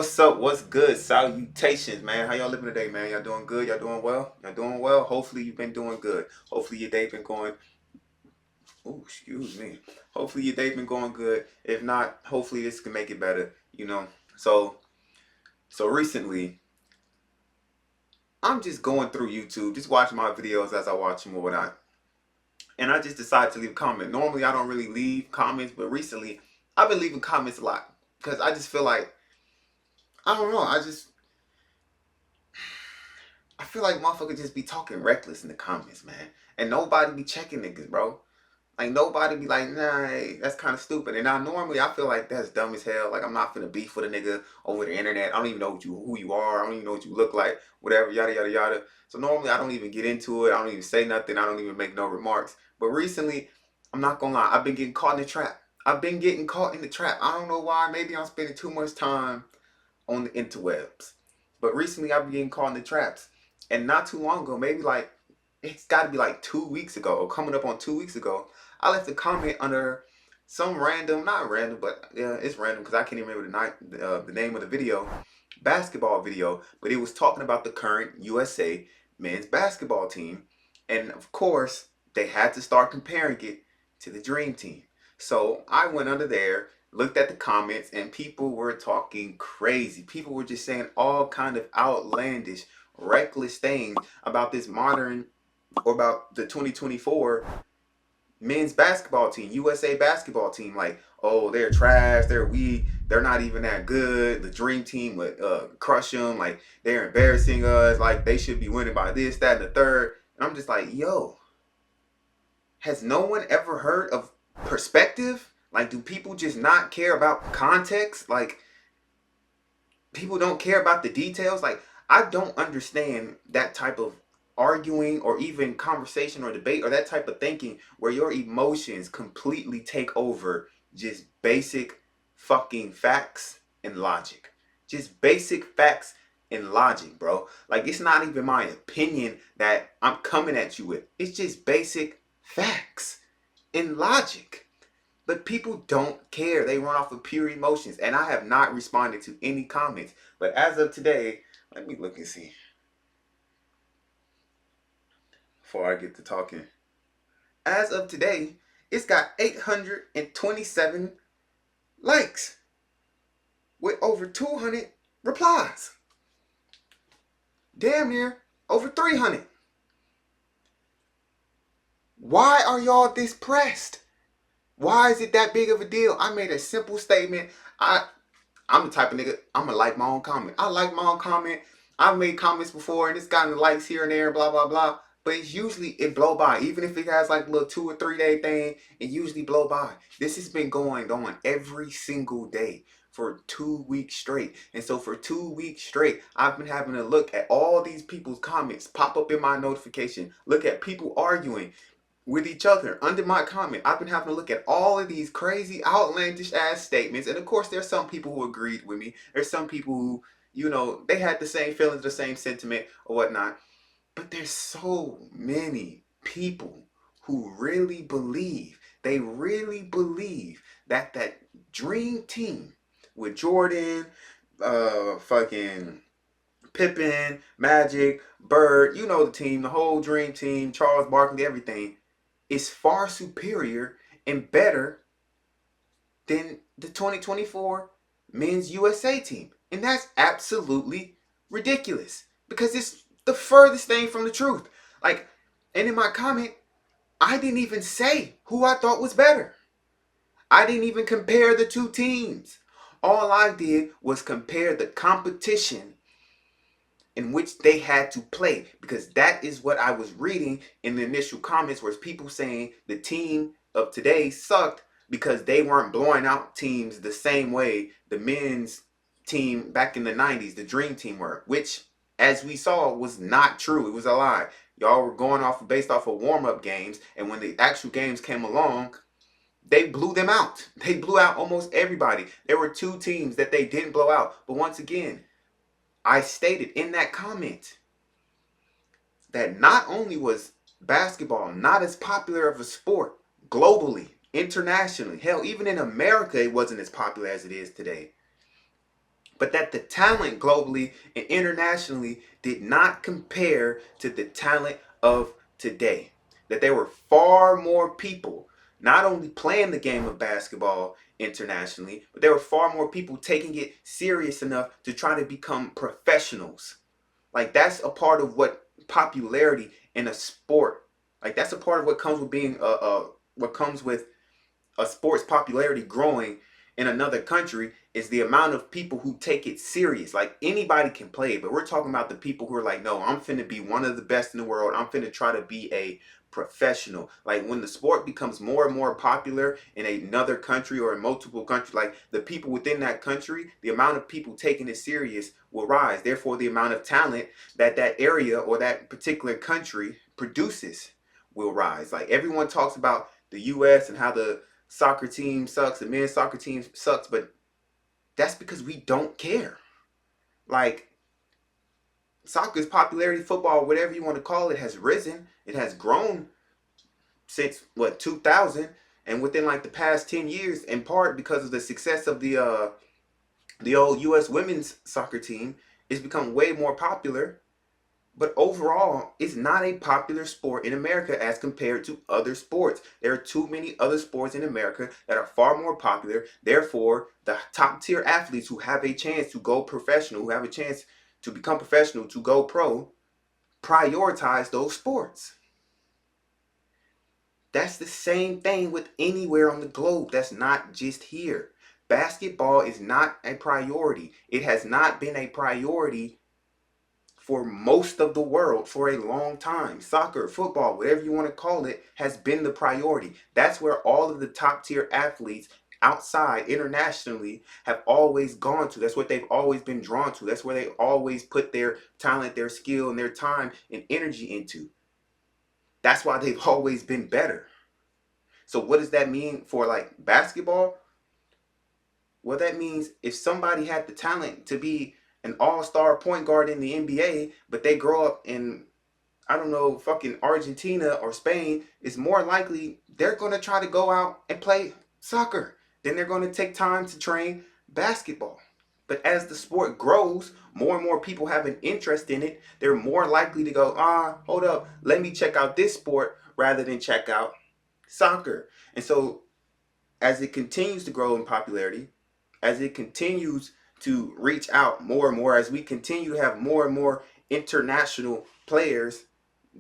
What's up? What's good? Salutations, man. How y'all living today, man? Y'all doing good? Y'all doing well? Y'all doing well? Hopefully you've been doing good. Hopefully your day been going. Oh, excuse me. Hopefully your day been going good. If not, hopefully this can make it better. So so recently, I'm just going through YouTube, just watching my videos as I watch them or whatnot, and I just decided to leave a comment. Normally I don't really leave comments, but recently I've been leaving comments a lot because I just feel like I don't know. I feel like motherfuckers just be talking reckless in the comments, man. And nobody be checking niggas, bro. Like nobody be like, nah, hey, that's kind of stupid. And now normally I feel like that's dumb as hell. Like I'm not finna beef with a nigga over the internet. I don't even know who you are. I don't even know what you look like. Whatever, yada yada yada. So normally I don't even get into it. I don't even say nothing. I don't even make no remarks. But recently, I'm not gonna lie, I've been getting caught in the trap. I've been getting caught in the trap. I don't know why. Maybe I'm spending too much time on the interwebs. But recently I've been getting caught in the traps. And not too long ago, maybe like it's got to be like 2 weeks ago, or coming up on 2 weeks ago, I left a comment under some random, not random, but yeah, it's random because I can't even remember the name of the video, basketball video, but it was talking about the current USA men's basketball team, and of course they had to start comparing it to the Dream Team. So I went under there, looked at the comments, and people were talking crazy. People were just saying all kind of outlandish, reckless things about this modern, or about the 2024 men's basketball team, USA basketball team. Like, oh, they're trash, they're weak, they're not even that good. The Dream Team would crush them. Like, they're embarrassing us. Like, they should be winning by this, that, and the third. And I'm just like, yo, has no one ever heard of perspective? Like, do people just not care about context? Like, people don't care about the details. Like, I don't understand that type of arguing or even conversation or debate or that type of thinking where your emotions completely take over just basic fucking facts and logic. Just basic facts and logic, bro. Like, it's not even my opinion that I'm coming at you with. It's just basic facts and logic. But people don't care. They run off of pure emotions. And I have not responded to any comments. But as of today, let me look and see before I get to talking. As of today, it's got 827 likes with over 200 replies. Damn near over 300. Why are y'all this pressed? Why is it that big of a deal? I made a simple statement. I'm the type of nigga, I'm gonna like my own comment. I like my own comment. I've made comments before and it's gotten likes here and there, blah, blah, blah. But it's usually, it blow by. Even if it has like a little 2 or 3 day thing, it usually blow by. This has been going on every single day for 2 weeks straight. And so for 2 weeks straight, I've been having to look at all these people's comments pop up in my notification. Look at people arguing with each other under my comment. I've been having to look at all of these crazy outlandish ass statements, and of course there's some people who agreed with me. There's some people who, they had the same feelings, the same sentiment or whatnot. But there's so many people who really believe, they really believe that that Dream Team with Jordan, fucking Pippen, Magic, Bird, the team, the whole Dream Team, Charles Barkley, everything, is far superior and better than the 2024 men's USA team. And that's absolutely ridiculous because it's the furthest thing from the truth. Like, and in my comment, I didn't even say who I thought was better. I didn't even compare the two teams. All I did was compare the competition in which they had to play, because that is what I was reading in the initial comments, was people saying the team of today sucked because they weren't blowing out teams the same way the men's team back in the 90s, the Dream Team, were, which, as we saw, was not true. It was a lie. Y'all were going off based off of warm-up games, and when the actual games came along, they blew them out. They blew out almost everybody. There were 2 teams that they didn't blow out. But once again, I stated in that comment that not only was basketball not as popular of a sport globally, internationally, hell, even in America, it wasn't as popular as it is today. but that the talent globally and internationally did not compare to the talent of today. That there were far more people not only playing the game of basketball internationally, but there were far more people taking it serious enough to try to become professionals. Like that's a part of what popularity in a sport. Like that's a part of what comes with being what comes with a sport's popularity growing in another country is the amount of people who take it serious. Like anybody can play, but we're talking about the people who are like, no, I'm finna be one of the best in the world. I'm finna try to be a professional. Like when the sport becomes more and more popular in another country or in multiple countries, like the people within that country, the amount of people taking it serious will rise. Therefore, the amount of talent that that area or that particular country produces will rise. Like everyone talks about the US and how the soccer team sucks, the men's soccer team sucks, but that's because we don't care. Like soccer's popularity, football, whatever you want to call it, has risen. It has grown since what 2000, and within like the past 10 years, in part because of the success of the old U.S. women's soccer team, it's become way more popular. But overall, it's not a popular sport in America as compared to other sports. There are too many other sports in America that are far more popular. Therefore, the top tier athletes who have a chance to go professional, who have a chance to become professional, to go pro, prioritize those sports. That's the same thing with anywhere on the globe. That's not just here. Basketball is not a priority. It has not been a priority for most of the world for a long time. Soccer, football, whatever you want to call it, has been the priority. That's where all of the top tier athletes outside internationally have always gone to. That's what they've always been drawn to. That's where they always put their talent, their skill, and their time and energy into. That's why they've always been better. So what does that mean for like basketball? Well, that means if somebody had the talent to be an all-star point guard in the NBA, but they grow up in, I don't know, fucking Argentina or Spain, it's more likely they're going to try to go out and play soccer. Then they're going to take time to train basketball. But as the sport grows, more and more people have an interest in it. They're more likely to go, hold up, let me check out this sport rather than check out soccer. And so as it continues to grow in popularity, as it continues to reach out more and more, as we continue to have more and more international players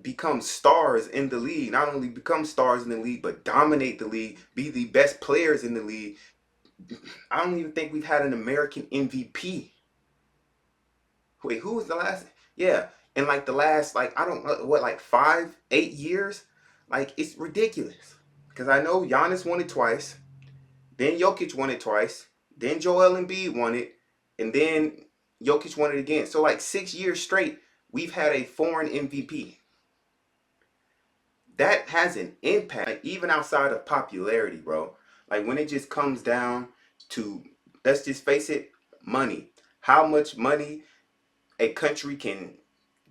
become stars in the league, not only become stars in the league, but dominate the league, be the best players in the league. I don't even think we've had an American MVP. Wait, who was the last? Yeah, in like the last, like, I don't know, what, like 5, 8 years? Like, it's ridiculous. Because I know Giannis won it twice. Then Jokic won it twice. Then Joel Embiid won it. And then Jokic won it again. So like 6 years straight, we've had a foreign MVP. That has an impact, like, even outside of popularity, bro. Like when it just comes down to, let's just face it, money. How much money a country can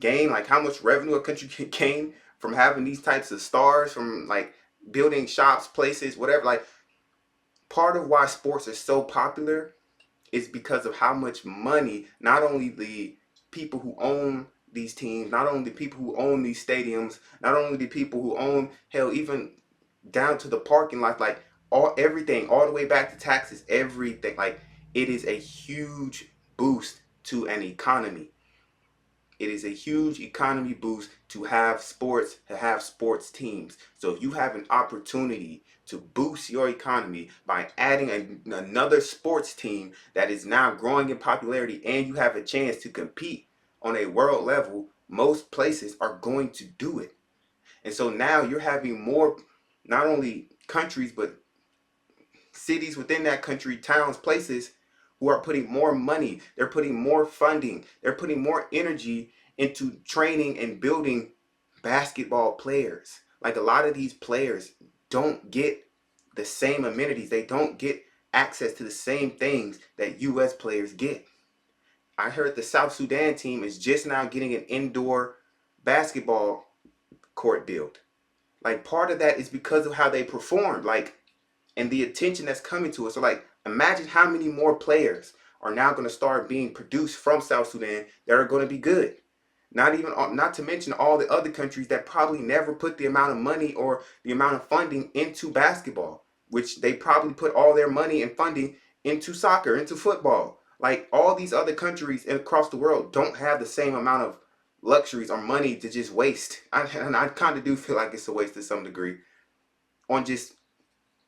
gain, like how much revenue a country can gain from having these types of stars, from like building shops, places, whatever. Like part of why sports are so popular is because of how much money not only the people who own these teams, not only the people who own these stadiums, not only the people who own, hell, even down to the parking lot, like all everything, all the way back to taxes, everything. Like it is a huge boost to an economy. It is a huge economy boost to have sports teams. So if you have an opportunity to boost your economy by adding another sports team that is now growing in popularity, and you have a chance to compete on a world level, most places are going to do it. And so now you're having more, not only countries, but cities within that country, towns, places who are putting more money, they're putting more funding, they're putting more energy into training and building basketball players. Like a lot of these players don't get the same amenities, they don't get access to the same things that US players get. I heard the South Sudan team is just now getting an indoor basketball court built. Like part of that is because of how they performed. Like, and the attention that's coming to us. So like imagine how many more players are now going to start being produced from South Sudan that are going to be good. Not to mention all the other countries that probably never put the amount of money or the amount of funding into basketball, which they probably put all their money and funding into soccer, into football. Like all these other countries across the world don't have the same amount of luxuries or money to just waste. And I kind of do feel like it's a waste to some degree on just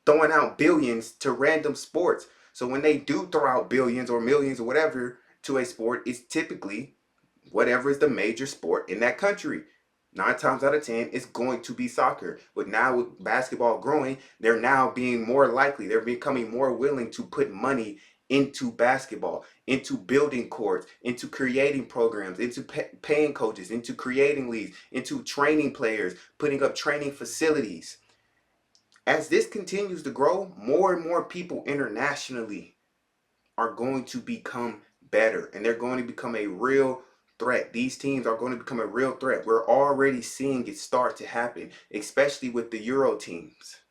throwing out billions to random sports. So when they do throw out billions or millions or whatever to a sport, it's typically whatever is the major sport in that country. 9 times out of 10, it's going to be soccer. But now with basketball growing, they're now being more likely, they're becoming more willing to put money into basketball, into building courts, into creating programs, into paying coaches, into creating leagues, into training players, putting up training facilities. As this continues to grow, more and more people internationally are going to become better, and they're going to become a real threat. These teams are going to become a real threat. We're already seeing it start to happen, especially with the Euro teams.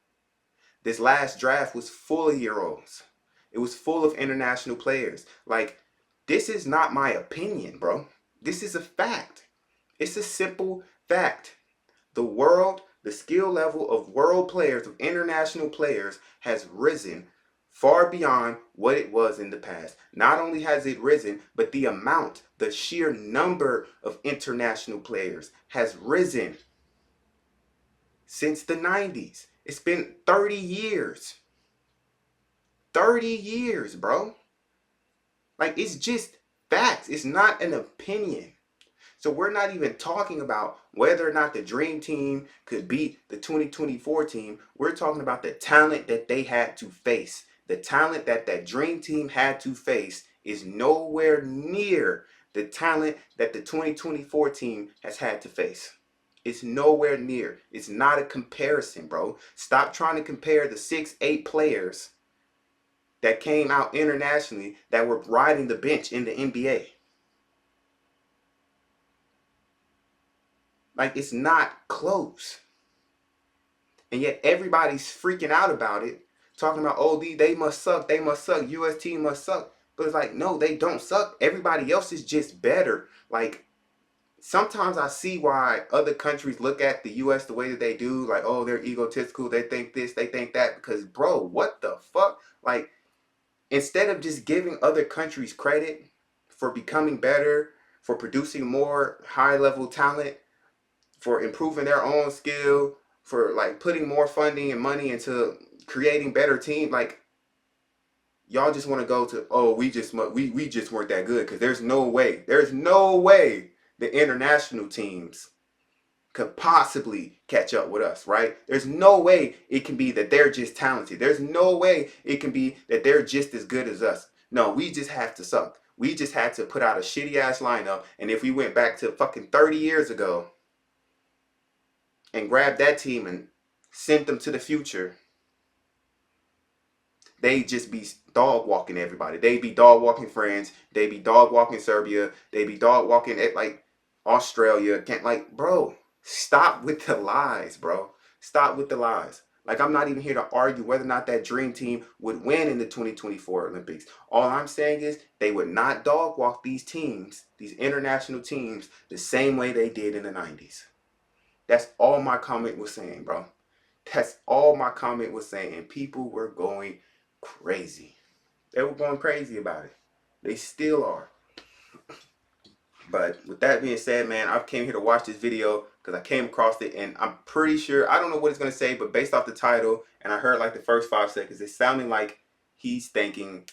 This last draft was full of Euros. It was full of international players. Like, this is not my opinion, bro. This is a fact. It's a simple fact. The skill level of world players, of international players, has risen far beyond what it was in the past. Not only has it risen, but the amount, the sheer number of international players has risen since the 90s. It's been 30 years. 30 years, bro. Like, it's just facts. It's not an opinion. So we're not even talking about whether or not the Dream Team could beat the 2024 team. We're talking about the talent that they had to face. The talent that that Dream Team had to face is nowhere near the talent that the 2024 team has had to face. It's nowhere near. It's not a comparison, bro. Stop trying to compare the 6'8" players that came out internationally that were riding the bench in the NBA. Like, it's not close. And yet everybody's freaking out about it, talking about, oh, they must suck, they must suck, US team must suck. But it's like, no, they don't suck. Everybody else is just better. Like, sometimes I see why other countries look at the US the way that they do. Like, oh, they're egotistical, they think this, they think that. Because, bro, what the fuck? Like, instead of just giving other countries credit for becoming better, for producing more high-level talent, for improving their own skill, for like putting more funding and money into creating better teams, like, y'all just want to go to, oh, we just weren't that good, because there's no way the international teams could possibly catch up with us, right? There's no way it can be that they're just talented. There's no way it can be that they're just as good as us. No, we just have to suck. We just had to put out a shitty ass lineup. And if we went back to fucking 30 years ago and grabbed that team and sent them to the future, they just be dog walking everybody. They be dog walking France. They be dog walking Serbia. They be dog walking at like Australia. Can't, like, bro, stop with the lies, bro. Stop with the lies. Like, I'm not even here to argue whether or not that dream team would win in the 2024 Olympics. All I'm saying is they would not dog walk these teams, these international teams, the same way they did in the 90s. That's all my comment was saying, bro. That's all my comment was saying. People were going crazy. They were going crazy about it. They still are. But with that being said, man, I came here to watch this video because I came across it, and I'm pretty sure, I don't know what it's going to say, but based off the title, and I heard like the first 5 seconds, it sounded like he's thinking,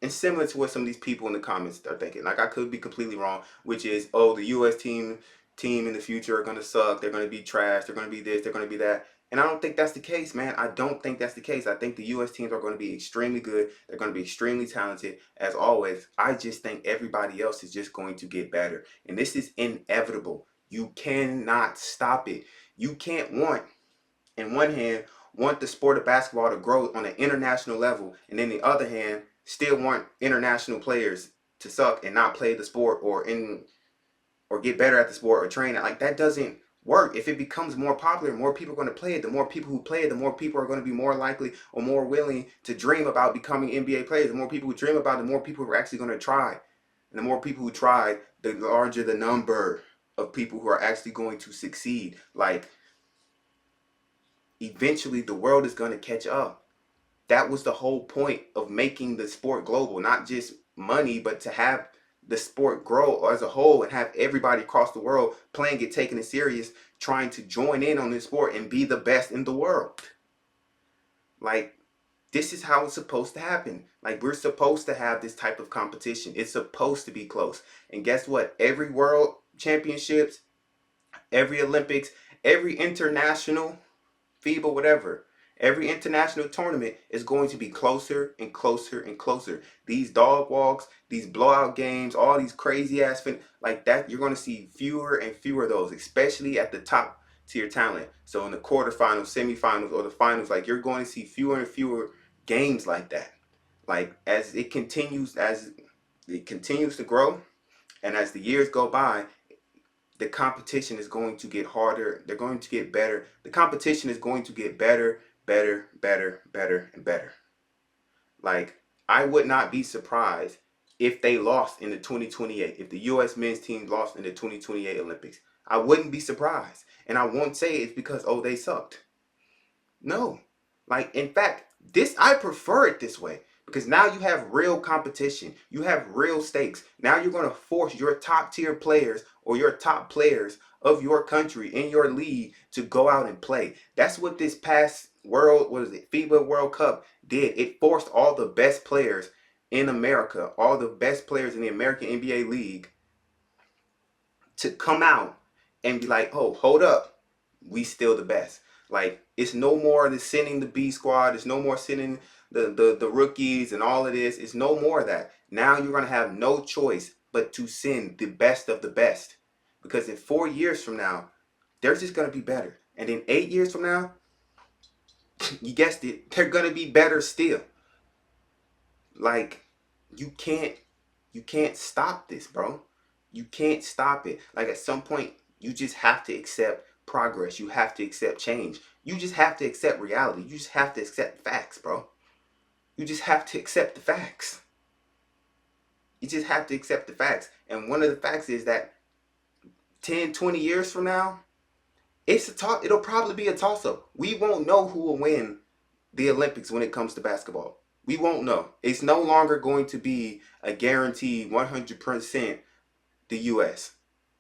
and similar to what some of these people in the comments are thinking. Like, I could be completely wrong, which is, oh, the US team in the future are going to suck. They're going to be trash. They're going to be this. They're going to be that. And I don't think that's the case, man. I don't think that's the case. I think the US teams are going to be extremely good. They're going to be extremely talented, as always. I just think everybody else is just going to get better. And this is inevitable. You cannot stop it. You can't in one hand, want the sport of basketball to grow on an international level, and then the other hand, still want international players to suck and not play the sport or get better at the sport or train it. Like, that doesn't work, if it becomes more popular, more people are going to play it. The more people who play it, the more people are going to be more likely or more willing to dream about becoming NBA players. The more people who dream about it, the more people who are actually going to try. And the more people who try, the larger the number of people who are actually going to succeed. Like, eventually the world is going to catch up. That was the whole point of making the sport global, not just money, but to have the sport grow as a whole and have everybody across the world playing it, taking it serious, trying to join in on this sport and be the best in the world. Like, this is how it's supposed to happen. Like, we're supposed to have this type of competition. It's supposed to be close. And guess what? Every world championships, every Olympics, every international FIBA, whatever, every international tournament is going to be closer and closer and closer. These dog walks, these blowout games, all these crazy ass like that, you're going to see fewer and fewer of those, especially at the top tier talent. So in the quarterfinals, semifinals, or the finals, like, you're going to see fewer and fewer games like that. Like, as it continues to grow, and as the years go by, the competition is going to get harder. They're going to get better. The competition is going to get better, better, better, better, and better. Like, I would not be surprised if they lost in the 2028, if the U.S. men's team lost in the 2028 Olympics. I wouldn't be surprised. And I won't say it's because, oh, they sucked. No. Like, in fact, I prefer it this way. Because now you have real competition. You have real stakes. Now you're going to force your top tier players or your top players of your country in your league to go out and play. That's what this past FIBA World Cup did. It forced all the best players in America, all the best players in the American NBA League to come out and be like, oh, hold up. We still the best. Like, it's no more the sending the B squad. It's no more sending the rookies and all of this. It's no more of that. Now you're going to have no choice but to send the best of the best. Because in 4 years from now, they're just going to be better. And in 8 years from now, you guessed it, they're going to be better still. Like, you can't stop this, bro. You can't stop it. Like, at some point, you just have to accept progress. You have to accept change. You just have to accept reality. You just have to accept facts, bro. You just have to accept the facts. You just have to accept the facts. And one of the facts is that 10, 20 years from now, it'll probably be a toss-up. We won't know who will win the Olympics when it comes to basketball. We won't know. It's no longer going to be a guaranteed 100% the U.S.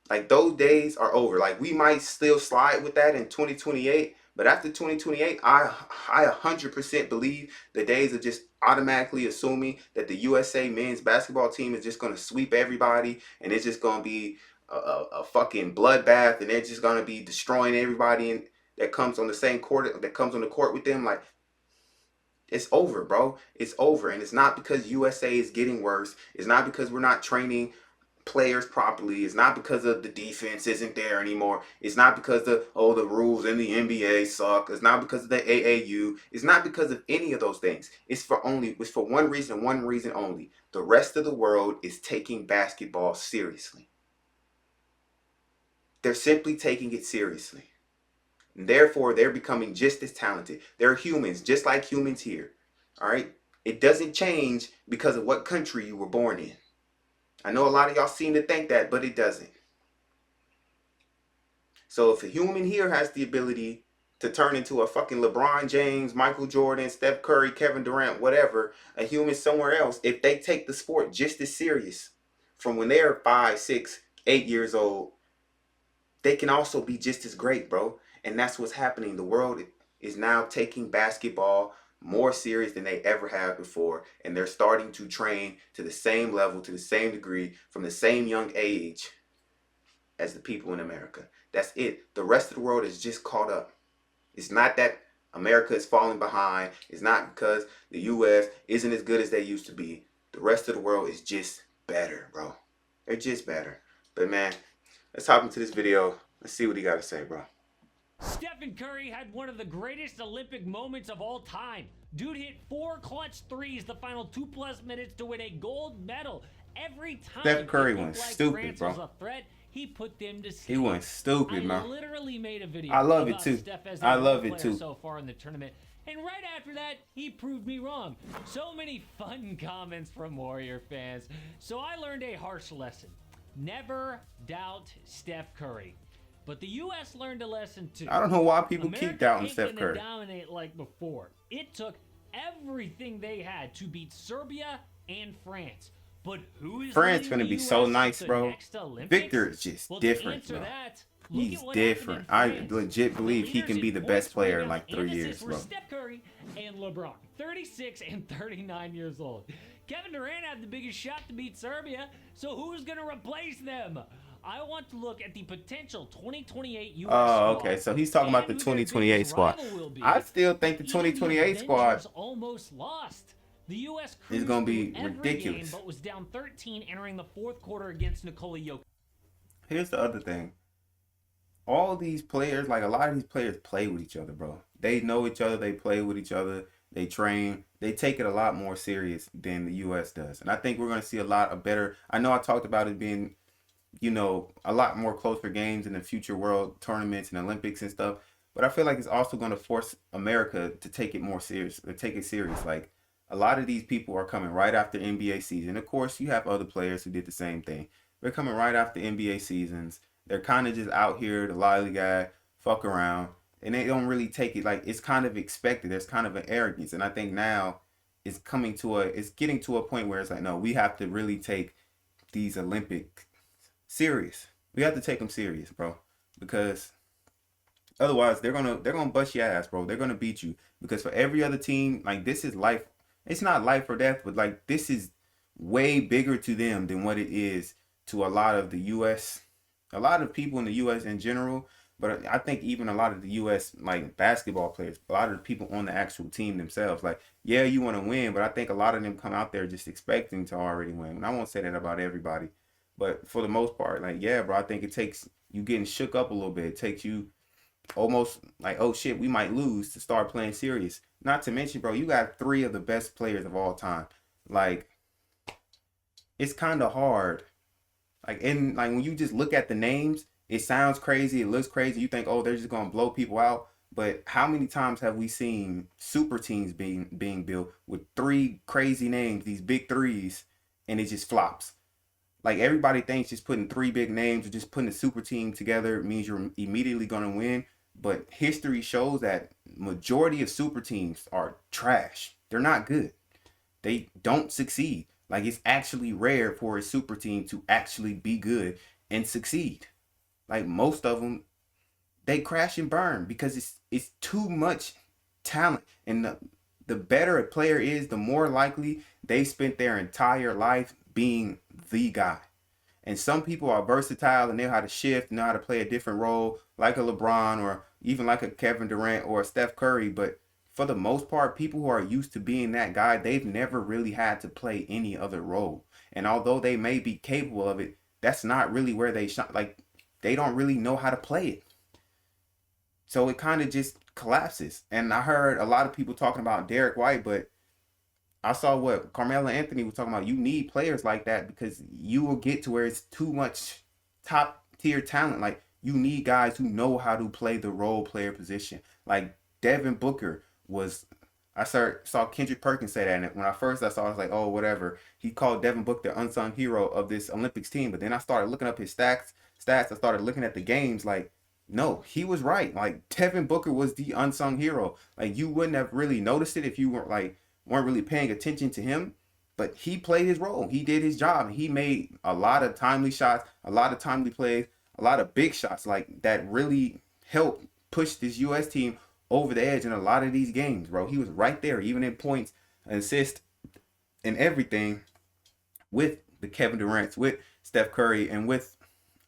Like, those days are over. Like, we might still slide with that in 2028, but after 2028, I 100% believe the days of just automatically assuming that the USA men's basketball team is just going to sweep everybody and it's just going to be a fucking bloodbath and they're just going to be destroying everybody that comes on the same court, that comes on the court with them. Like, it's over, bro. It's over. And it's not because USA is getting worse. It's not because we're not training players properly. It's not because of the defense isn't there anymore. It's not because the rules in the NBA suck. It's not because of the AAU. It's not because of any of those things. It's for one reason, one reason only. The rest of the world is taking basketball seriously. They're simply taking it seriously. And therefore, they're becoming just as talented. They're humans, just like humans here. All right? It doesn't change because of what country you were born in. I know a lot of y'all seem to think that, but it doesn't. So if a human here has the ability to turn into a fucking LeBron James, Michael Jordan, Steph Curry, Kevin Durant, whatever, a human somewhere else, if they take the sport just as serious from when they're 5, 6, 8 years old, they can also be just as great, bro. And that's what's happening. The world is now taking basketball more serious than they ever have before. And they're starting to train to the same level, to the same degree, from the same young age as the people in America. That's it. The rest of the world is just caught up. It's not that America is falling behind. It's not because the U.S. isn't as good as they used to be. The rest of the world is just better, bro. They're just better. But man, let's hop into this video. Let's see what he got to say, bro. Stephen Curry had one of the greatest Olympic moments of all time. Dude hit 4 clutch threes the final 2+ minutes to win a gold medal. Every time Steph Curry it went looked like stupid, France bro. was a threat, he he put them to He sleep. went stupid, I man. literally made a video I love it about too. Steph as I a role love it player too. so far in the tournament. And right after that, he proved me wrong. So many fun comments from Warrior fans. So I learned a harsh lesson. Never doubt Steph Curry. But the U.S. learned a lesson too. I don't know why people America keep doubting ain't Steph gonna Curry. dominate like before. It took everything they had to beat Serbia and France. But who is France leading gonna the be US so to nice, the bro. next Olympics? Victor is just Well, to different, answer bro. that, look He's at what different. happened in I France. legit The believe he leaders can be in the points, best player in rebounds, like and 3 assists years, were bro. Steph Curry and LeBron, 36 and 39 years old. Kevin Durant had the biggest shot to beat Serbia, so who's going to replace them? I want to look at the potential 2028 U.S. Oh, squad. okay. So he's talking about the and who their 2028 biggest squad. rival will be. I still think the Even 2028 the squad Avengers almost lost. The U.S. cruised gonna through be every ridiculous. game, but was down 13 entering the fourth quarter against Nikola Jokic. Here's the other thing. All these players, like a lot of these players play with each other, bro. They know each other, they play with each other, they train, they take it a lot more serious than the US does. And I think we're gonna see a lot of better. I know I talked about it being, a lot more closer games in the future world tournaments and Olympics and stuff. But I feel like it's also going to force America to take it more serious, to take it serious. Like a lot of these people are coming right after NBA season. Of course, you have other players who did the same thing. They're coming right after NBA seasons. They're kind of just out here, the lively guy, fuck around, and they don't really take it like it's kind of expected. There's kind of an arrogance, and I think now it's getting to a point where it's like, no, we have to really take these Olympic serious. We have to take them serious, bro, because otherwise they're gonna bust your ass, bro. They're gonna beat you because for every other team, like this is life. It's not life or death, but like this is way bigger to them than what it is to a lot of the U.S. A lot of people in the U.S. in general, but I think even a lot of the U.S. like basketball players, a lot of the people on the actual team themselves, like yeah, you want to win, but I think a lot of them come out there just expecting to already win. And I won't say that about everybody, but for the most part, like yeah, bro, I think it takes you getting shook up a little bit. It takes you almost like, oh shit, we might lose to start playing serious. Not to mention, bro, you got three of the best players of all time. Like, it's kind of hard. Like when you just look at the names, it sounds crazy, it looks crazy. You think, oh, they're just gonna blow people out. But how many times have we seen super teams being built with three crazy names, these big threes, and it just flops? Like everybody thinks just putting three big names or just putting a super team together means you're immediately gonna win. But history shows that majority of super teams are trash. They're not good. They don't succeed. Like it's actually rare for a super team to actually be good and succeed. Like most of them, they crash and burn because it's too much talent. And the better a player is, the more likely they spent their entire life being the guy. And some people are versatile and know how to shift, know how to play a different role, like a LeBron or even like a Kevin Durant or a Steph Curry. But for the most part, people who are used to being that guy, they've never really had to play any other role. And although they may be capable of it, that's not really where they shine. Like they don't really know how to play it. So it kind of just collapses. And I heard a lot of people talking about Derek White, but I saw what Carmelo Anthony was talking about. You need players like that because you will get to where it's too much top tier talent. Like you need guys who know how to play the role player position. Like Devin Booker was. Saw Kendrick Perkins say that, and when I saw, I was like, oh, whatever. He called Devin Booker the unsung hero of this Olympics team. But then I started looking up his stats. I started looking at the games. Like, no, he was right. Like Devin Booker was the unsung hero. Like you wouldn't have really noticed it if you weren't really paying attention to him, but he played his role. He did his job. He made a lot of timely shots, a lot of timely plays, a lot of big shots like that really helped push this US team over the edge in a lot of these games, bro. He was right there, even in points, assists, and everything with the Kevin Durant's, with Steph Curry, and with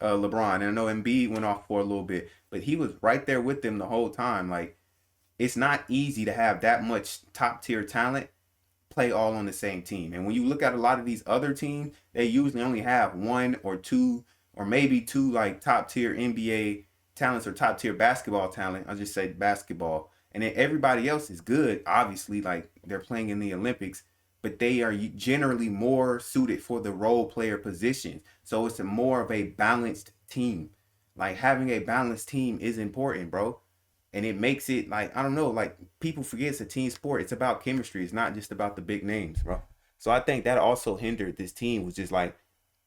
LeBron. And I know Embiid went off for a little bit, but he was right there with them the whole time. Like, it's not easy to have that much top tier talent play all on the same team. And when you look at a lot of these other teams, they usually only have one or two or maybe two like top tier NBA talents or top tier basketball talent. I'll just say basketball. And then everybody else is good, obviously, like they're playing in the Olympics, but they are generally more suited for the role player position. So it's a more of a balanced team. Like having a balanced team is important, bro. And it makes it like, I don't know, like people forget it's a team sport. It's about chemistry. It's not just about the big names, bro. So I think that also hindered this team, was just like,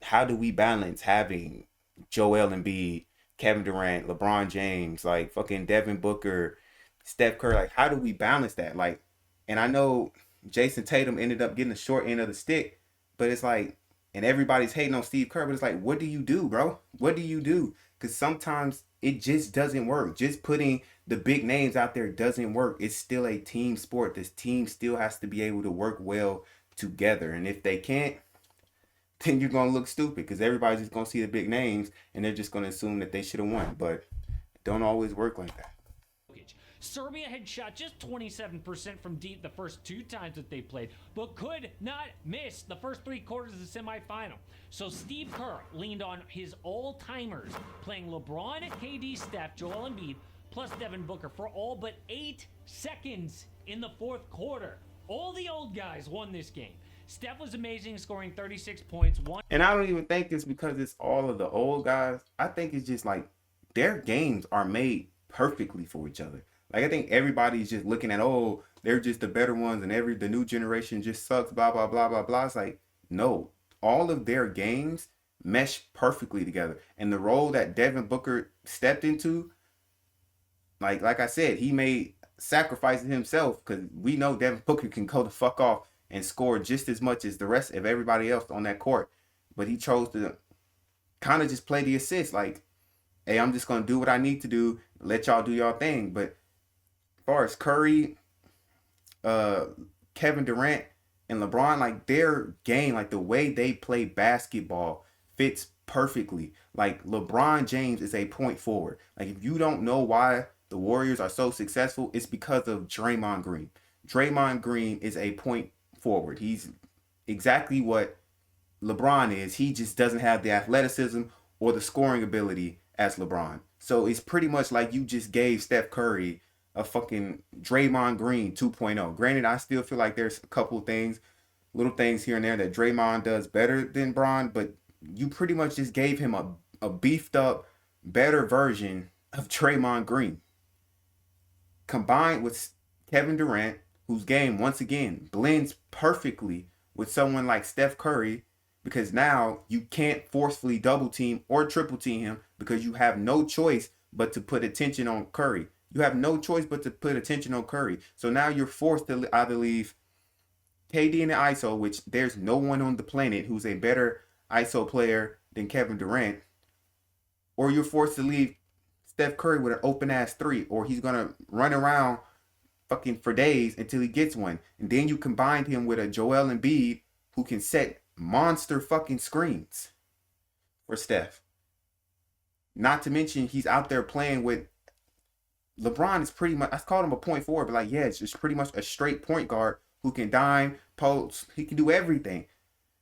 how do we balance having Joel Embiid, Kevin Durant, LeBron James, like fucking Devin Booker, Steph Curry? Like, how do we balance that? Like, and I know Jason Tatum ended up getting the short end of the stick, but it's like, and everybody's hating on Steve Kerr, but it's like, what do you do, bro? What do you do? Because sometimes it just doesn't work. Just putting the big names out there doesn't work. It's still a team sport. This team still has to be able to work well together. And if they can't, then you're gonna look stupid because everybody's just gonna see the big names and they're just gonna assume that they should have won. But it don't always work like that. Serbia had shot just 27% from deep the first two times that they played, but could not miss the first three quarters of the semifinal. So Steve Kerr leaned on his all-timers, playing LeBron, KD, Steph, Joel Embiid, plus Devin Booker for all but 8 seconds in the fourth quarter. All the old guys won this game. Steph was amazing, scoring 36 points. And I don't even think it's because it's all of the old guys. I think it's just like their games are made perfectly for each other. Like I think everybody's just looking at, oh, they're just the better ones and the new generation just sucks, blah blah blah blah blah. It's like, no, all of their games mesh perfectly together. And the role that Devin Booker stepped into, like I said, he made sacrifices himself because we know Devin Booker can go the fuck off and score just as much as the rest of everybody else on that court. But he chose to kind of just play the assist, like, hey, I'm just gonna do what I need to do, let y'all do y'all thing. But as far as Curry, uh, Kevin Durant, and LeBron, like their game, like the way they play basketball fits perfectly. Like LeBron James is a point forward. Like if you don't know why the Warriors are so successful, it's because of Draymond Green. Draymond Green is a point forward. He's exactly what LeBron is. He just doesn't have the athleticism or the scoring ability as LeBron. So it's pretty much like you just gave Steph Curry a fucking Draymond Green 2.0. Granted, I still feel like there's a couple things, little things here and there that Draymond does better than Bron, but you pretty much just gave him a beefed up, better version of Draymond Green. Combined with Kevin Durant, whose game, once again, blends perfectly with someone like Steph Curry, because now you can't forcefully double team or triple team him because you have no choice but to put attention on Curry. You have no choice but to put attention on Curry. So now you're forced to either leave KD in the ISO, which there's no one on the planet who's a better ISO player than Kevin Durant, or you're forced to leave Steph Curry with an open ass three, or he's gonna run around fucking for days until he gets one. And then you combined him with a Joel Embiid who can set monster fucking screens for Steph. Not to mention he's out there playing with LeBron. Is pretty much, I called him a point forward, but like, yeah, it's just pretty much a straight point guard who can dime, post, he can do everything.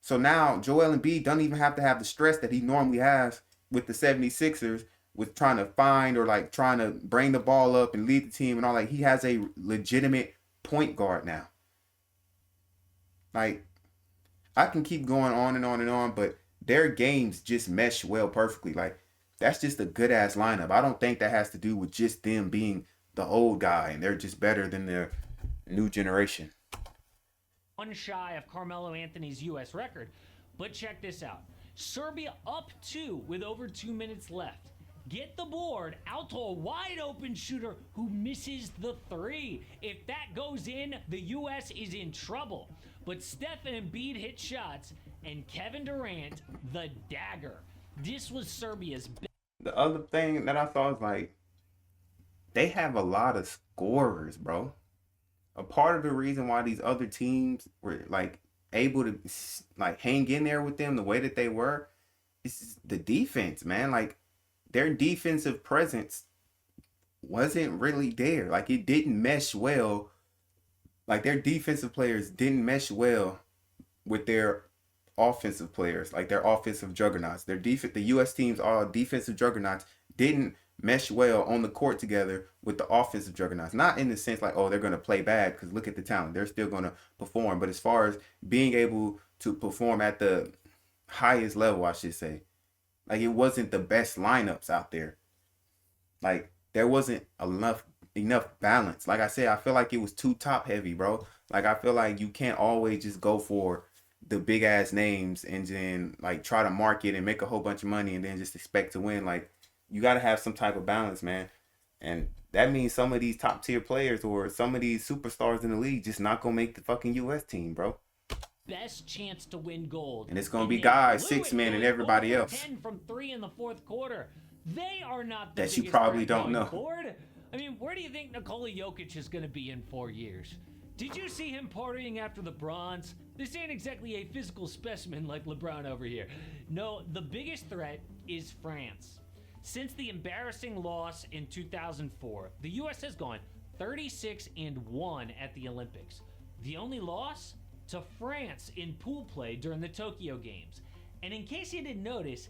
So now Joel Embiid doesn't even have to have the stress that he normally has with the 76ers with trying to find or like trying to bring the ball up and lead the team and all. Like, he has a legitimate point guard now. Like, I can keep going on and on and on, but their games just mesh well perfectly. Like, that's just a good ass lineup. I don't think that has to do with just them being the old guy and they're just better than the new generation. One shy of Carmelo Anthony's U.S. record. But check this out. Serbia up 2 with over 2 minutes left. Get the board out to a wide open shooter who misses the 3. If that goes in, the U.S. is in trouble. But Steph and Embiid hit shots, and Kevin Durant, the dagger. This was Serbia's best. The other thing that I thought was like, they have a lot of scorers, bro. A part of the reason why these other teams were like able to like hang in there with them the way that they were is the defense, man. Like, their defensive presence wasn't really there. Like, it didn't mesh well. Like, their defensive players didn't mesh well with their offensive players, like their offensive juggernauts. The U.S. teams, all defensive juggernauts, didn't mesh well on the court together with the offensive juggernauts. Not in the sense like, oh, they're going to play bad, because look at the talent. They're still going to perform. But as far as being able to perform at the highest level, I should say, Like it wasn't the best lineups out there. Like there wasn't enough balance. Like I said, I feel like it was too top heavy, bro. Like I feel like you can't always just go for the big ass names and then like try to market and make a whole bunch of money and then just expect to win. Like you got to have some type of balance, man. And that means some of these top tier players or some of these superstars in the league just not gonna make the fucking U.S. team, bro. Best chance to win gold. And it's gonna And be they guys, blew six it men, and going 0 everybody for else 10 from 3 in the fourth quarter. They are not the that you biggest probably threat don't going know. forward. I mean, where do you think Nikola Jokic is going to be in 4 years? Did you see him partying after the bronze? This ain't exactly a physical specimen like LeBron over here. No, the biggest threat is France. Since the embarrassing loss in 2004, the U.S. has gone 36-1 at the Olympics. The only loss? To France in pool play during the Tokyo Games. And in case you didn't notice,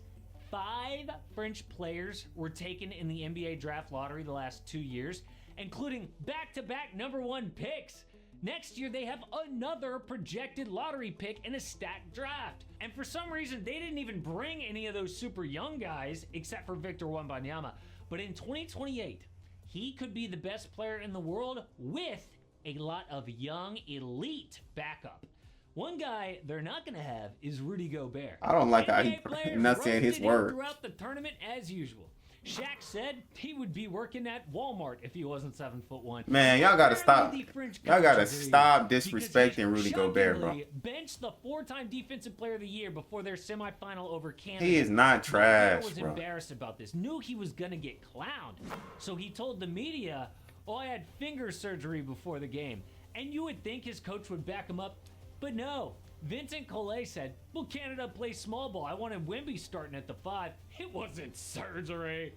5 French players were taken in the NBA draft lottery the last 2 years, including back-to-back number 1 picks. Next year, they have another projected lottery pick in a stacked draft. And for some reason, they didn't even bring any of those super young guys, except for Victor Wembanyama. But in 2028, he could be the best player in the world with a lot of young elite backup. One guy they're not going to have is Rudy Gobert. I don't like how he NBA players enunciate his roasted him words. throughout the tournament as usual. Shaq said he would be working at Walmart if he wasn't 7'1". Man, y'all gotta stop. Apparently, the French Y'all gotta coach agreed stop because disrespecting he Rudy Gobert, bro. shockingly benched the 4-time Defensive Player of the Year before their semifinal over Canada. He is not trash, Gobert was bro. embarrassed about this, knew he was gonna get clowned, so he told the media, "Oh, I had finger surgery before the game." And you would think his coach would back him up, but no. Vincent Collet said, "Well, Canada plays small ball. I wanted Wemby starting at the 5. It wasn't surgery.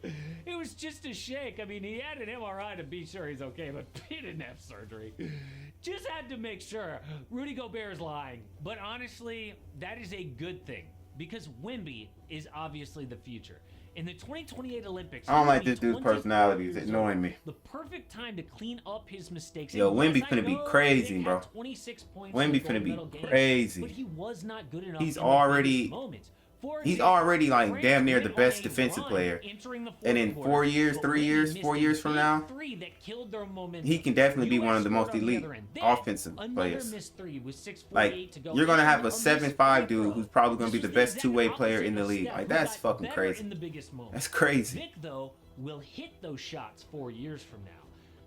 It was just a shake. I mean, he had an MRI to be sure he's okay, but he didn't have surgery. Just had to make sure." Rudy Gobert is lying. But honestly, that is a good thing because Wemby is obviously the future. In the 2028 Olympics, I don't like this dude's personality. It's annoying me. the perfect time to clean up his mistakes. Yo, And Wemby yes, I finna be know crazy, Nick bro. had 26 points Wemby in the finna gold be medal game, crazy. but he was not good enough. He's in the already- biggest moments. For He's example, already like France damn near the went on best a defensive run player. entering the fourth And in quarter, 4 years, but 3 Wemby years, missed 4 a years from big now, 3 that killed their momentum. he can definitely be US one of the most scored on elite other end. Then, offensive another players. missed 3 with 6:48 Like to go. you're gonna have And a missed 7'5" free dude throw. who's probably gonna This be the was best exact two-way player opposite in the of league. Steph, Like who that's got fucking better crazy. in the biggest moments. That's crazy. Vic, though, will hit those shots 4 years from now.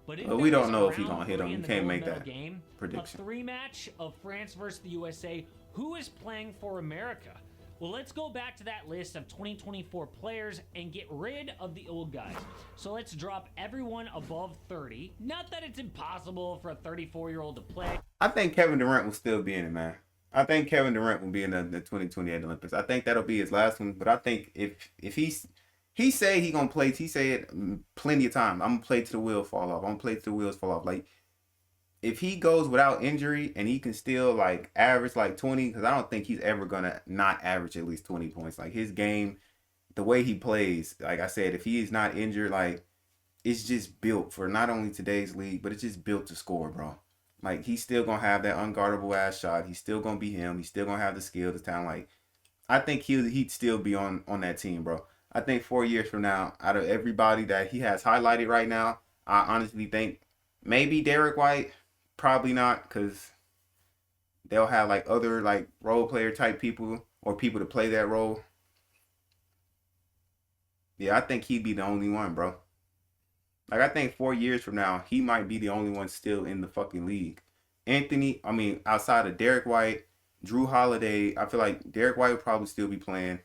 But Well, we don't know if he's gonna hit them. You can't make that game, prediction. A 3-match of France versus the USA. Who is playing for America? Well, let's go back to that list of 2024 players and get rid of the old guys. So let's drop everyone above 30. Not that it's impossible for a 34-year-old to play. I think Kevin Durant will still be in it, man. I think Kevin Durant will be in the 2028 Olympics. I think that'll be his last one. But I think if he say he gonna play, he say it plenty of time. I'm gonna play till the wheels fall off. I'm gonna play till the wheels fall off. Like if he goes without injury and he can still like average like 20, because I don't think he's ever gonna not average at least 20 points. Like his game, the way he plays, like I said, if he is not injured, like it's just built for not only today's league, but it's just built to score, bro. Like he's still gonna have that unguardable ass shot. He's still gonna be him. He's still gonna have the skill, the talent. Like I think he'd still be on that team, bro. I think 4 years from now, out of everybody that he has highlighted right now, I honestly think maybe Derek White. Probably not, because they'll have like other like role player type people or people to play that role. Yeah, I think he'd be the only one, bro. Like I think 4 years from now, he might be the only one still in the fucking league. Outside of Derek White, Drew Holiday, I feel like Derek White will probably still be playing.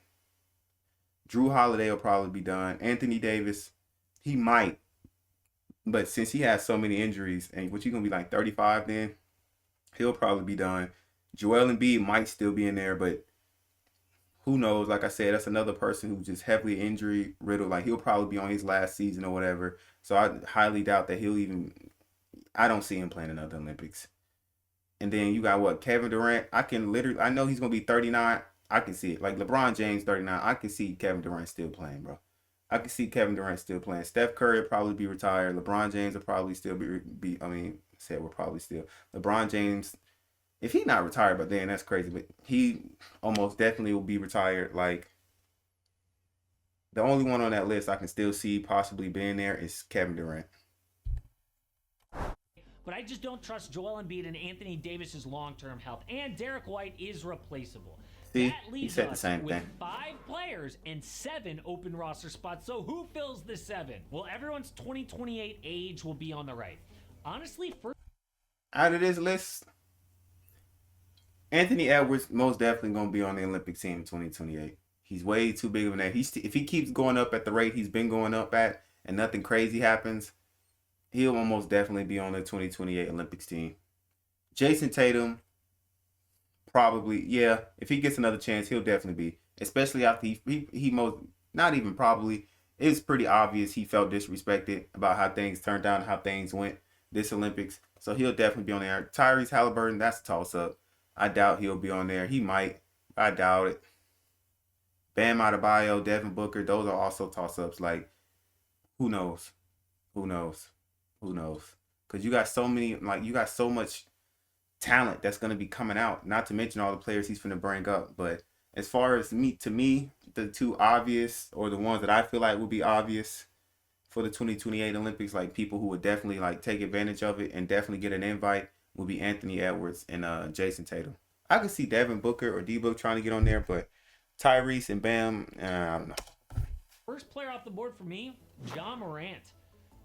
Drew Holiday will probably be done. Anthony Davis, he might. But since he has so many injuries, and what you gonna be like 35 then, he'll probably be done. Joel Embiid might still be in there, but who knows? Like I said, that's another person who's just heavily injury riddled. Like he'll probably be on his last season or whatever. So I highly doubt that he'll even. I don't see him playing another Olympics. And then you got what? Kevin Durant. I know he's gonna be 39. I can see it. Like LeBron James 39. I can see Kevin Durant still playing, bro. I can see Kevin Durant still playing. Steph Curry will probably be retired. LeBron James will probably still be we're probably still. LeBron James, if he's not retired by then, that's crazy. But he almost definitely will be retired. Like, The only one on that list I can still see possibly being there is Kevin Durant. But I just don't trust Joel Embiid and Anthony Davis's long-term health. And Derek White is replaceable. See, That he leaves said the us same with thing. 5 players and 7 open roster spots. So who fills the 7? Well, everyone's 2028 age will be on the right. Honestly, first Out of this list, Anthony Edwards most definitely going to be on the Olympic team in 2028. He's way too big of an age. If he keeps going up at the rate he's been going up at and nothing crazy happens, he'll almost definitely be on the 2028 Olympics team. Jason Tatum, probably, yeah. If he gets another chance, he'll definitely be. Especially after he most, not even probably, it's pretty obvious he felt disrespected about how things turned out and how things went this Olympics. So he'll definitely be on there. Tyrese Halliburton, that's a toss-up. I doubt he'll be on there. He might. I doubt it. Bam Adebayo, Devin Booker, those are also toss-ups. Like, who knows? Who knows? Who knows? Because you got so many, like, you got so much talent that's going to be coming out. Not to mention all the players he's going to bring up. But as far as to me, the two obvious, or the ones that I feel like will be obvious for the 2028 Olympics, like people who would definitely like take advantage of it and definitely get an invite, will be Anthony Edwards and Jason Tatum. I could see Devin Booker or D-Book trying to get on there, but Tyrese and Bam, I don't know. first player off the board for me, Ja Morant.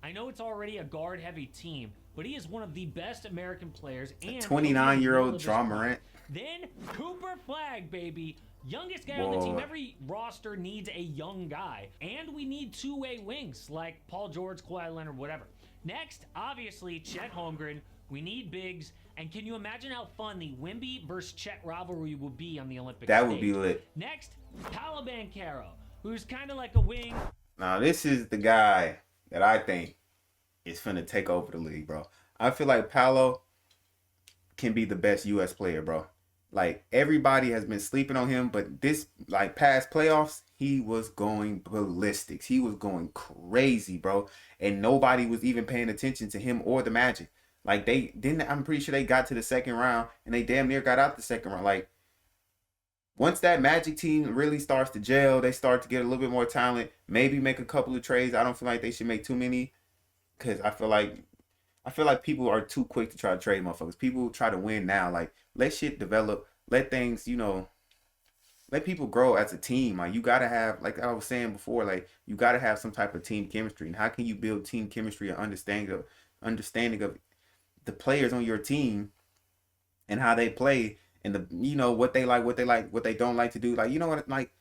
I know it's already a guard-heavy team, but he is one of the best American players. And 29-year-old Ja Morant. Then Cooper Flag, baby. Youngest guy on the team. Every roster needs a young guy. And we need two-way wings like Paul George, Kawhi Leonard, whatever. Next, obviously, Chet Holmgren. We need bigs. And can you imagine how fun the Wemby versus Chet rivalry would be on the Olympic That stage? would be lit. Next, Paolo Banchero, who's kind of like a wing. Now, this is the guy that I think is finna take over the league, bro. I feel like Paolo can be the best U.S. player, bro. Like, everybody has been sleeping on him, but this, like, past playoffs, he was going ballistics. He was going crazy, bro. And nobody was even paying attention to him or the Magic. Like, they didn't, I'm pretty sure they got to the second round, and they damn near got out the second round. Like, once that Magic team really starts to gel, they start to get a little bit more talent, maybe make a couple of trades. I don't feel like they should make too many, because I feel like people are too quick to try to trade motherfuckers. People try to win now. Like, let shit develop. Let things, let people grow as a team. Like, you got to have, like I was saying before, like, you got to have some type of team chemistry. And how can you build team chemistry and understanding of the players on your team and how they play and what they like, what they don't like to do. Like, like,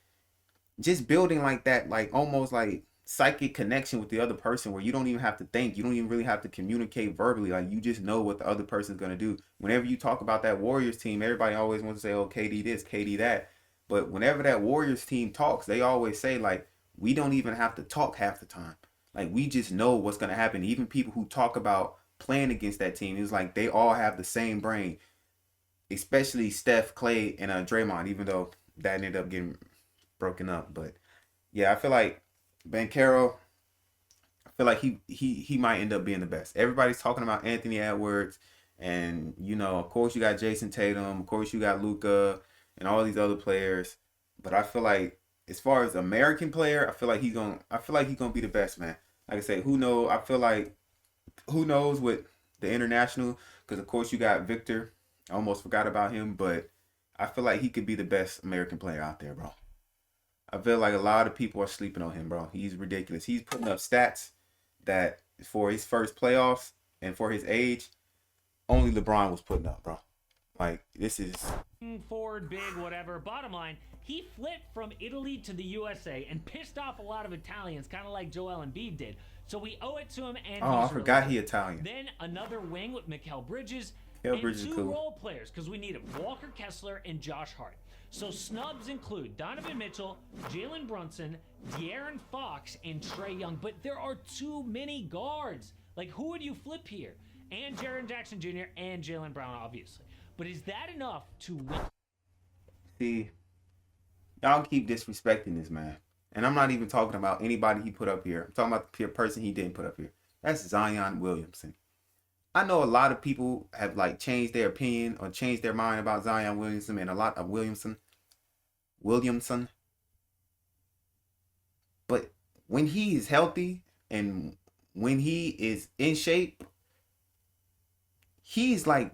just building like that, like, almost like psychic connection with the other person where you don't even have to think. You don't even really have to communicate verbally. Like, you just know what the other person's going to do. Whenever you talk about that Warriors team, everybody always wants to say, oh, KD this, KD that. But whenever that Warriors team talks, they always say, like, we don't even have to talk half the time. Like, we just know what's going to happen. Even people who talk about playing against that team, it's like they all have the same brain. Especially Steph, Clay, and Draymond, even though that ended up getting broken up. But yeah, I feel like Banchero, I feel like he might end up being the best. Everybody's talking about Anthony Edwards, and of course you got Jason Tatum, of course you got Luka, and all these other players. But I feel like as far as American player, I feel like he's gonna be the best, man. Like I say, who knows? I feel like who knows with the international, because of course you got Victor. I almost forgot about him, but I feel like he could be the best American player out there, bro. I feel like a lot of people are sleeping on him, bro. He's ridiculous. He's putting up stats that for his first playoffs and for his age, only LeBron was putting up, bro. Like, this is Forward, big, whatever. Bottom line, he flipped from Italy to the USA and pissed off a lot of Italians, kind of like Joel Embiid did. So we owe it to him, and I forgot he Italian. Then another wing with Mikal Bridges. And two cool role players, because we need him, Walker Kessler and Josh Hart. So snubs include Donovan Mitchell, Jalen Brunson, De'Aaron Fox, and Trae Young. But there are too many guards. Like, who would you flip here? And Jaren Jackson Jr. and Jaylen Brown, obviously. But is that enough to win? See, y'all keep disrespecting this man. And I'm not even talking about anybody he put up here. I'm talking about the person he didn't put up here. That's Zion Williamson. I know a lot of people have like changed their opinion or changed their mind about Zion Williamson and a lot of Williamson. But when he is healthy and when he is in shape, he's like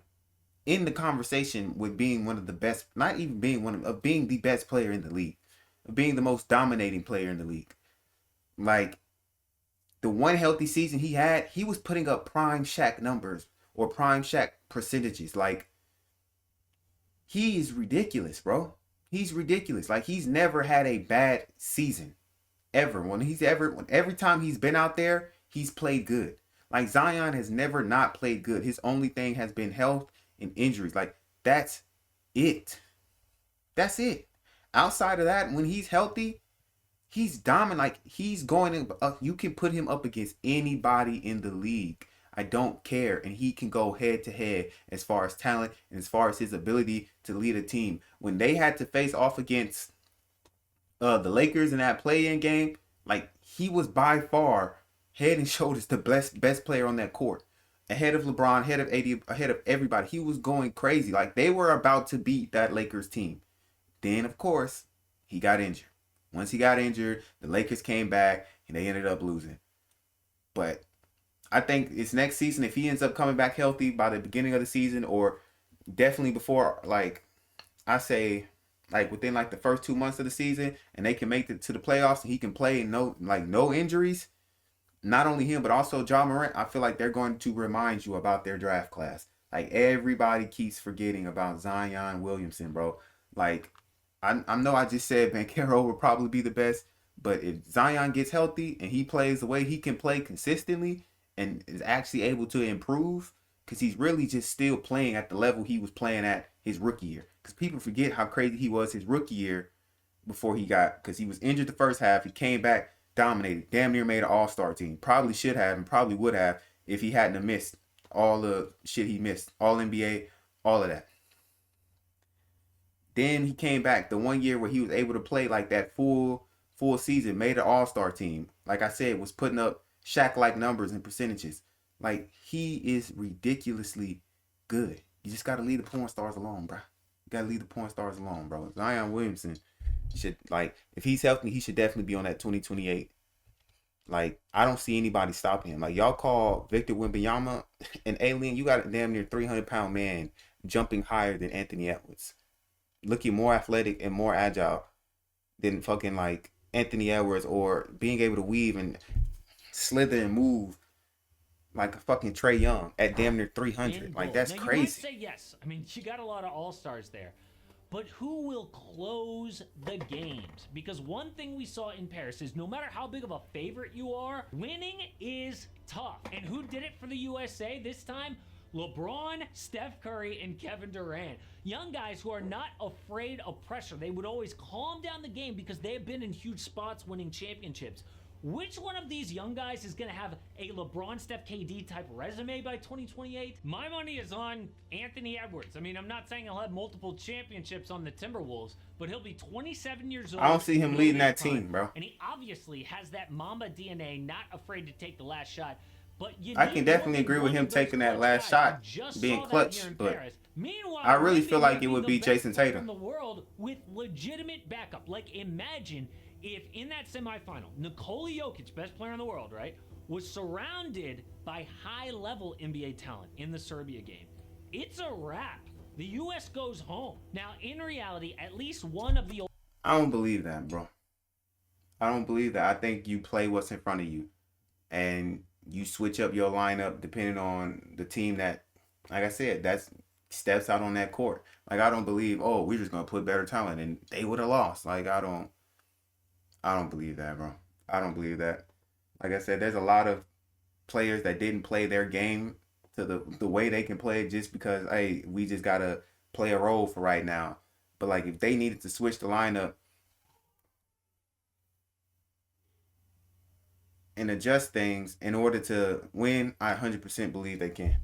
in the conversation with being one of the best, not even being of being the best player in the league, of being the most dominating player in the league. Like the one healthy season he had, he was putting up prime Shaq numbers or prime Shaq percentages. Like he is ridiculous, bro. He's ridiculous. Like he's never had a bad season ever. Every time he's been out there, he's played good. Like Zion has never not played good. His only thing has been health and injuries. Like that's it. That's it. Outside of that, when he's healthy, he's dominant. Like he's going to, you can put him up against anybody in the league. I don't care, and he can go head to head as far as talent and as far as his ability to lead a team. When they had to face off against the Lakers in that play-in game, like he was by far head and shoulders the best player on that court, ahead of LeBron, ahead of AD, ahead of everybody. He was going crazy. Like they were about to beat that Lakers team. Then of course he got injured. Once he got injured, the Lakers came back and they ended up losing. But I think it's next season, if he ends up coming back healthy by the beginning of the season, or definitely before, like I say, like within like the first 2 months of the season, and they can make it to the playoffs and he can play and no injuries. Not only him, but also Ja Morant. I feel like they're going to remind you about their draft class. Like everybody keeps forgetting about Zion Williamson, bro. Like I know I just said Banchero will probably be the best, but if Zion gets healthy and he plays the way he can play consistently and is actually able to improve, because he's really just still playing at the level he was playing at his rookie year. Because people forget how crazy he was his rookie year before because he was injured the first half. He came back, dominated, damn near made an all-star team. Probably should have and probably would have if he hadn't have missed all the shit he missed. All NBA, all of that. Then he came back the one year where he was able to play like that full season, made an all-star team. Like I said, was putting up Shaq-like numbers and percentages. Like he is ridiculously good. You just gotta leave the porn stars alone, bro. You gotta leave the porn stars alone, bro. Zion Williamson should, like, if he's healthy, he should definitely be on that 2028. Like, I don't see anybody stopping him. Like, y'all call Victor Wembanyama an alien. You got a damn near 300-pound man jumping higher than Anthony Edwards, looking more athletic and more agile than fucking like Anthony Edwards, or being able to weave and slither and move like a fucking Trey Young at damn near 300. Like that's now, crazy. You might say yes. I mean, you got a lot of all-stars there. But who will close the games? Because one thing we saw in Paris is no matter how big of a favorite you are, winning is tough. And who did it for the USA this time? LeBron, Steph Curry, and Kevin Durant. Young guys who are not afraid of pressure. They would always calm down the game because they have been in huge spots winning championships. Which one of these young guys is going to have a LeBron, Steph, KD type resume by 2028? My money is on Anthony Edwards. I mean, I'm not saying he'll have multiple championships on the Timberwolves, but he'll be 27 years old. I don't see him leading that team, bro. And he obviously has that Mamba DNA, not afraid to take the last shot. But I can definitely agree with him taking that last shot, being clutch, but I really feel like it would be Jason Tatum. In the world with legitimate backup. Like, imagine if in that semifinal, Nikola Jokic, best player in the world, right, was surrounded by high-level NBA talent in the Serbia game. It's a wrap. The U.S. goes home. Now, in reality, at least one of the... I don't believe that, bro. I don't believe that. I think you play what's in front of you, and you switch up your lineup depending on the team that, like I said, that steps out on that court. Like, I don't believe, oh, we're just going to put better talent, and they would have lost. Like, I don't believe that, bro. I don't believe that. Like I said, there's a lot of players that didn't play their game to the way they can play just because, hey, we just got to play a role for right now. But, like, if they needed to switch the lineup and adjust things in order to win, I 100% believe they can.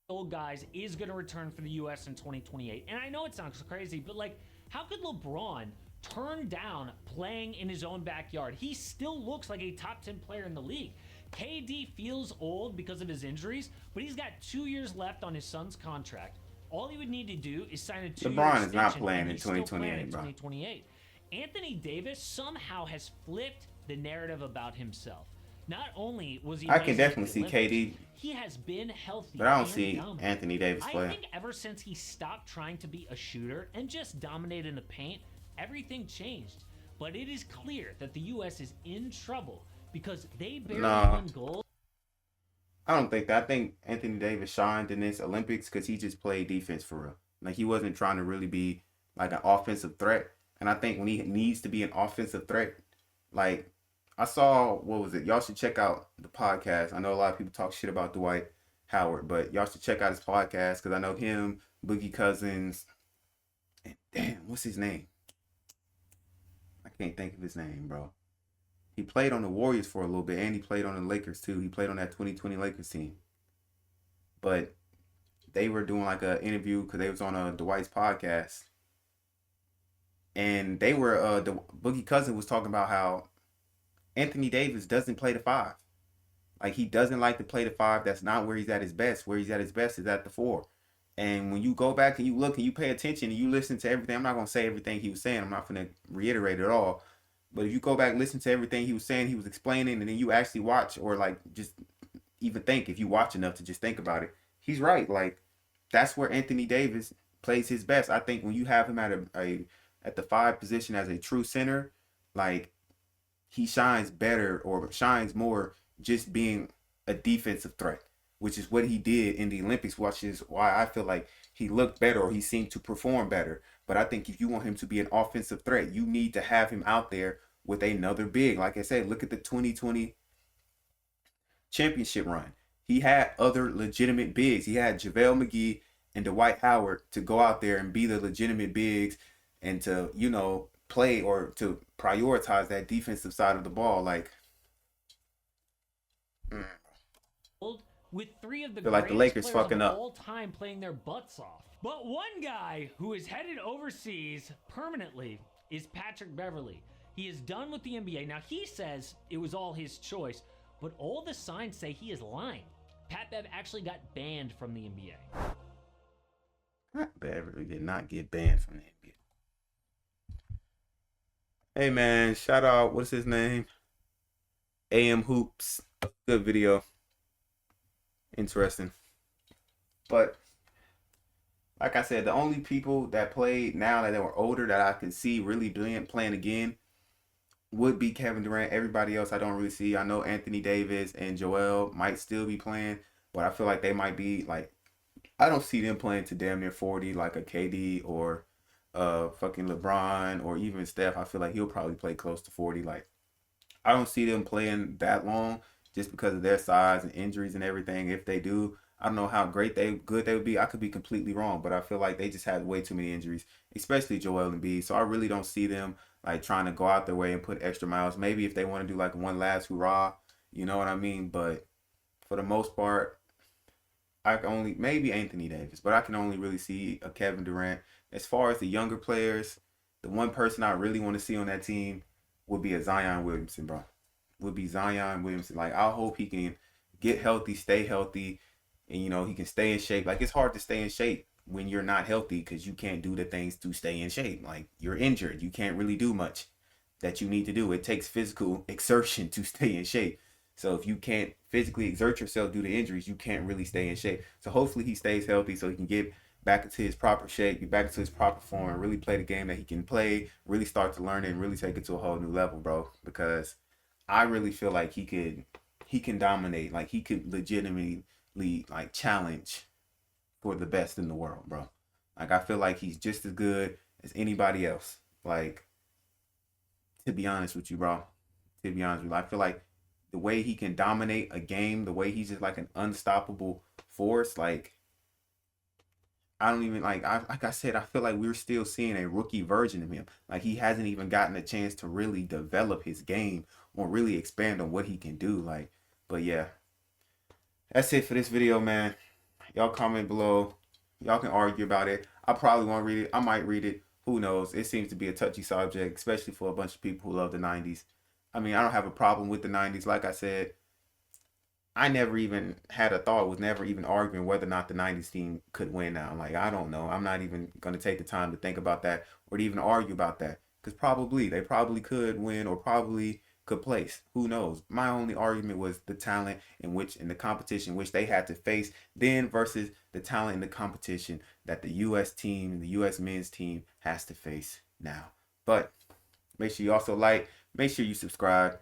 Old guys is going to return for the U.S. in 2028. And I know it sounds crazy, but, like, how could LeBron turn down playing in his own backyard? He still looks like a top 10 player in the league. KD feels old because of his injuries, but he's got 2 years left on his son's contract. All he would need to do is sign a 2-year LeBron is not extension, playing and in he's still playing 2028, bro. 2028. Anthony Davis somehow has flipped the narrative about himself. Not only was he I can amazing at definitely the see Olympics, KD, he has been healthy but I don't and see dominant. Anthony Davis I playing. think ever since he stopped trying to be a shooter and just dominate in the paint, everything changed. But it is clear that the U.S. is in trouble because they barely Nah, won gold. I don't think that. I think Anthony Davis shined in this Olympics because he just played defense for real. Like he wasn't trying to really be like an offensive threat. And I think when he needs to be an offensive threat, like I saw, what was it? Y'all should check out the podcast. I know a lot of people talk shit about Dwight Howard, but y'all should check out his podcast because I know him, Boogie Cousins, and damn, what's his name? I can't think of his name, bro. He played on the Warriors for a little bit, and he played on the Lakers too. He played on that 2020 Lakers team. But they were doing like an interview because they was on Dwight's podcast, and they were the Boogie Cousin was talking about how Anthony Davis doesn't play the five. Like he doesn't like to play the five. That's not where he's at his best. Where he's at his best is at the four. And when you go back and you look and you pay attention and you listen to everything, I'm not gonna say everything he was saying. I'm not gonna reiterate it all. But if you go back and listen to everything he was saying, he was explaining, and then you actually watch or like just even think, if you watch enough to just think about it, he's right. Like that's where Anthony Davis plays his best. I think when you have him at a at the five position as a true center, like he shines better or shines more just being a defensive threat, which is what he did in the Olympics, which is why I feel like he looked better or he seemed to perform better. But I think if you want him to be an offensive threat, you need to have him out there with another big. Like I said, look at the 2020 championship run. He had other legitimate bigs. He had JaVale McGee and Dwight Howard to go out there and be the legitimate bigs and to, play or to prioritize that defensive side of the ball. Like, With three of the feel like the greatest Lakers players fucking of up. all time playing their butts off. But one guy who is headed overseas permanently is Patrick Beverley. He is done with the NBA. Now, he says it was all his choice, but all the signs say he is lying. Pat Bev actually got banned from the NBA. Pat Beverly did not get banned from the NBA. Hey man, shout out, what's his name? AM Hoops. Good video. Interesting. But like I said, the only people that played now that they were older that I can see really playing again would be Kevin Durant. Everybody else I don't really see. I know Anthony Davis and Joel might still be playing, but I feel like they might be like, I don't see them playing to damn near 40 like a KD or fucking LeBron or even Steph. I feel like he'll probably play close to 40. Like I don't see them playing that long just because of their size and injuries and everything. If they do, I don't know how good they would be. I could be completely wrong, but I feel like they just had way too many injuries, especially Joel Embiid. So I really don't see them like trying to go out their way and put extra miles. Maybe if they want to do like one last hurrah, you know what I mean? But for the most part, I can only maybe Anthony Davis, but I can only really see a Kevin Durant. As far as the younger players, the one person I really want to see on that team would be a Zion Williamson, bro. Would be Zion Williamson. Like I hope he can get healthy, stay healthy, and he can stay in shape. Like it's hard to stay in shape when you're not healthy because you can't do the things to stay in shape. Like you're injured, you can't really do much that you need to do. It takes physical exertion to stay in shape. So if you can't physically exert yourself due to injuries, you can't really stay in shape. So hopefully he stays healthy so he can get back into his proper shape, get back into his proper form, and really play the game that he can play, really start to learn it, and really take it to a whole new level, bro. Because I really feel like he can dominate. Like he could legitimately like challenge for the best in the world, bro. Like I feel like he's just as good as anybody else. Like to be honest with you, bro. To be honest with you, I feel like the way he can dominate a game, the way he's just like an unstoppable force, like I don't even like I said, I feel like we're still seeing a rookie version of him. Like he hasn't even gotten a chance to really develop his game or really expand on what he can do. Like, but yeah. That's it for this video, man. Y'all comment below. Y'all can argue about it. I probably won't read it. I might read it. Who knows? It seems to be a touchy subject, especially for a bunch of people who love the 90s. I mean, I don't have a problem with the 90s. Like I said, I never even had a thought, was never even arguing whether or not the 90s team could win now. Like, I don't know. I'm not even going to take the time to think about that or to even argue about that. Because they probably could win or probably could place. Who knows? My only argument was the talent in the competition which they had to face then versus the talent in the competition that the US team, the US men's team has to face now. But make sure you also like, make sure you subscribe.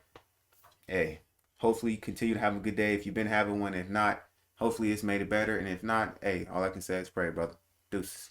Hey, hopefully you continue to have a good day if you've been having one. If not, hopefully it's made it better. And if not, hey, all I can say is pray, brother. Deuces.